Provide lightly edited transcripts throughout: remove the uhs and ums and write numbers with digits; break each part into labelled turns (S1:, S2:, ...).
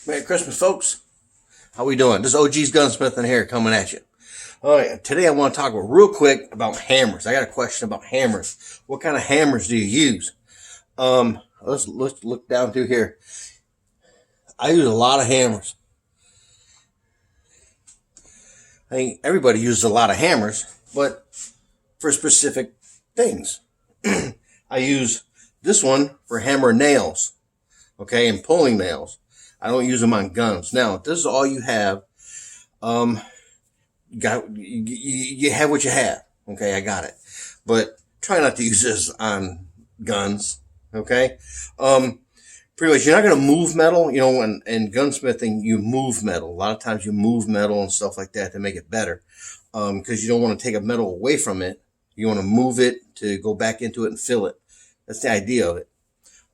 S1: Merry Christmas, folks. How we doing? This is OG's Gunsmithing here coming at you. All right, today I want to talk real quick about hammers. I got a question about hammers. What kind of hammers do you use? Let's look down through here. I use a lot of hammers. I think everybody uses a lot of hammers, but for specific things. I use this one for hammer nails, okay, and pulling nails. I don't use them on guns. Now, if this is all you have, you have what you have. Okay, I got it. But try not to use this on guns. Okay, pretty much you're not going to move metal. You know, in gunsmithing, you move metal. A lot of times you move metal and stuff like that to make it better, because you don't want to take a metal away from it. You want to move it to go back into it and fill it. That's the idea of it.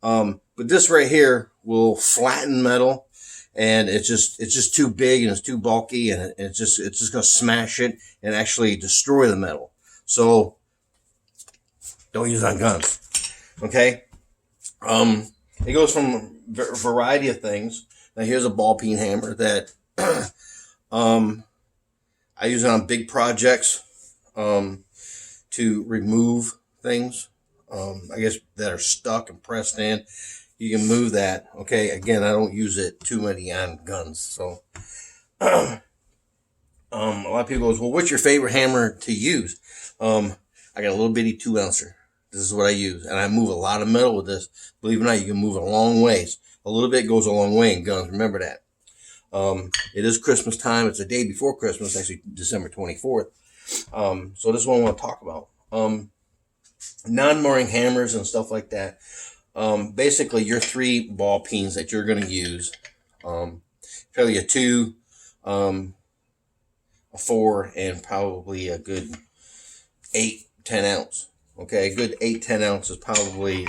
S1: But this right here will flatten metal, and it's just too big and it's too bulky, and it's just going to smash it and actually destroy the metal. So don't use it on guns. Okay. It goes from a variety of things. Now here's a Ballpeen hammer that, I use it on big projects, to remove things, I guess that are stuck and pressed in. You can move that. Okay. Again, I don't use it too many on guns. So, a lot of people goes, well, what's your favorite hammer to use? I got a little bitty 2-ouncer. This is what I use. And I move a lot of metal with this. Believe it or not, you can move it a long ways. A little bit goes a long way in guns. Remember that. It is Christmas time. It's the day before Christmas, actually December 24th. So this is what I want to talk about. Non-marring hammers and stuff like that. Basically your 3 ball peens that you're going to use. Probably a 2, a 4, and probably a good 8, 10 ounce. Okay, a good 8, 10 ounces probably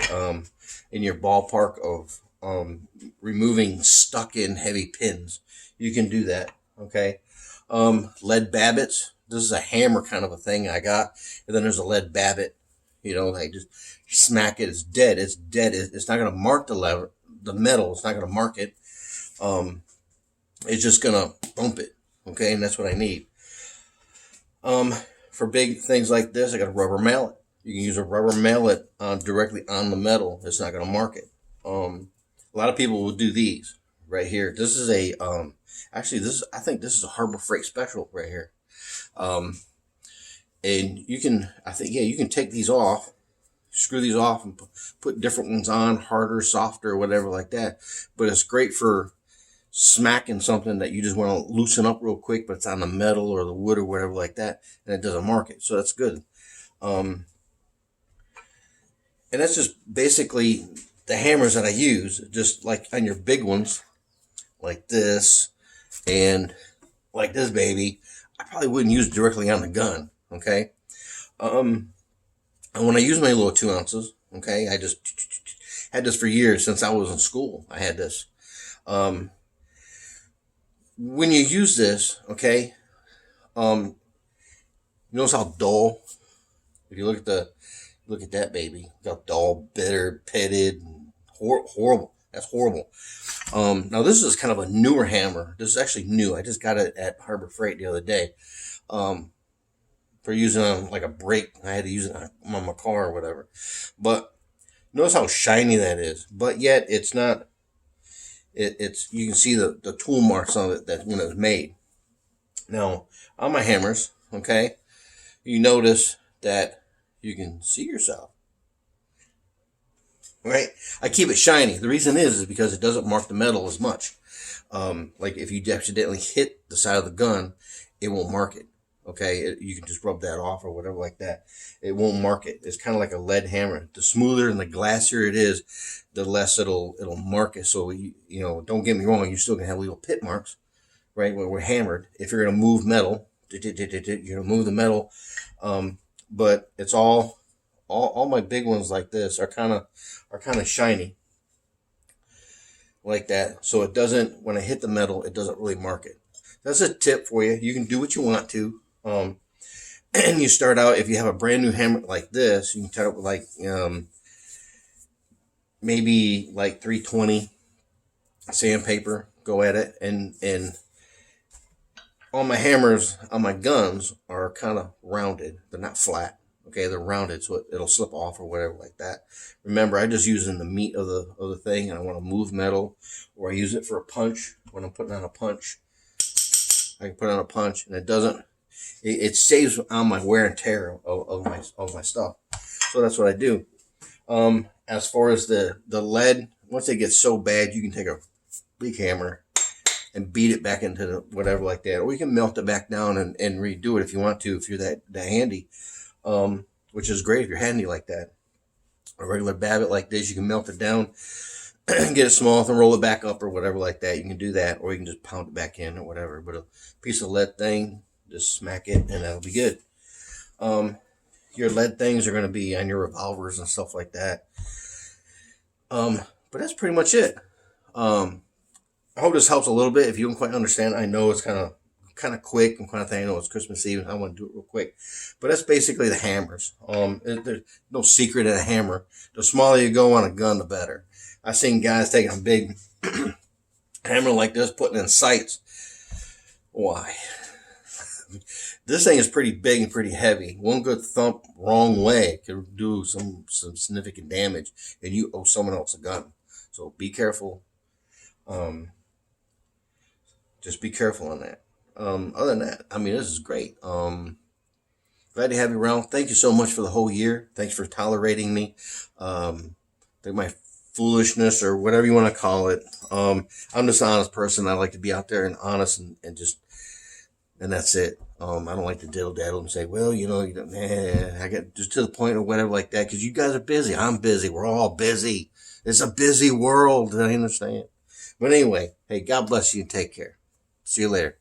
S1: in your ballpark of removing stuck in heavy pins. You can do that. Okay. Lead babbitts. This is a hammer kind of a thing I got. And then there's a lead babbit. You know, they just smack it. It's dead. It's dead. It's not going to mark the metal. It's not going to mark it. It's just going to bump it. Okay. And that's what I need. For big things like this, I got a rubber mallet. You can use a rubber mallet directly on the metal. It's not going to mark it. A lot of people will do these right here. This is a, actually I think this is a Harbor Freight special right here. And you can, you can take these off, screw these off and put different ones on, harder, softer, whatever like that. But it's great for smacking something that you just want to loosen up real quick, but it's on the metal or the wood or whatever like that, and it doesn't mark it. So that's good. And that's just basically the hammers that I use, just like on your big ones, like this and like this baby. I probably wouldn't use it directly on the gun. Okay. And when I use my little 2 ounces, okay, I just had this for years since I was in school. I had this. When you use this, okay, notice how dull, if you look at that baby, how dull, bitter, pitted, horrible. That's horrible. Now this is kind of a newer hammer. This is actually new. I just got it at Harbor Freight the other day. For using on like a brake. I had to use it on my car or whatever. But notice how shiny that is. But yet it's not, it's you can see the tool marks on it that when it was made. Now, on my hammers, okay, you notice that you can see yourself. Right? I keep it shiny. The reason is because it doesn't mark the metal as much. Like if you accidentally hit the side of the gun, it won't mark it. Okay, you can just rub that off or whatever like that. It won't mark it. It's kind of like a lead hammer. The smoother and the glassier it is, the less it'll mark it. So you know, don't get me wrong, you still can have little pit marks, right? When we're hammered, if you're gonna move metal, you're gonna move the metal. But it's all my big ones like this are kind of shiny like that. So it doesn't, when I hit the metal, it doesn't really mark it. That's a tip for you. You can do what you want to. And you start out, if you have a brand new hammer like this, you can start out with like, maybe like 320 sandpaper, go at it, and all my hammers on my guns are kind of rounded. They're not flat. Okay, they're rounded, so it'll slip off or whatever like that. Remember, I just using the meat of the thing, and I want to move metal, or I use it for a punch. When I'm putting on a punch, I can put on a punch, and it doesn't. It saves on my wear and tear of my stuff. So that's what I do. As far as the lead, once it gets so bad, you can take a big hammer and beat it back into the whatever like that, or you can melt it back down and redo it if you want to, if you're that handy, which is great if you're handy like that. A regular Babbitt like this, you can melt it down and get it small and roll it back up or whatever like that. You can do that, or you can just pound it back in or whatever. But a piece of lead thing, just smack it and that'll be good. Your lead things are going to be on your revolvers and stuff like that. But that's pretty much it. I hope this helps a little bit. If you don't quite understand, I know it's kind of quick and kind of thing. I know it's Christmas Eve. I want to do it real quick, but that's basically the hammers. There's no secret in a hammer. The smaller you go on a gun, the better. I've seen guys taking a big hammer like this, putting in sights. Why? This thing is pretty big and pretty heavy. One good thump wrong way could do some significant damage, and you owe someone else a gun. So be careful. Just be careful on that. Other than that, I mean, this is great. Glad to have you around. Thank you so much for the whole year. Thanks for tolerating me. My foolishness or whatever you want to call it. I'm just an honest person. I like to be out there and honest and that's it. I don't like to diddle daddle and say, well, I get just to the point or whatever like that. Cause you guys are busy. I'm busy. We're all busy. It's a busy world. I understand. But anyway, hey, God bless you and take care. See you later.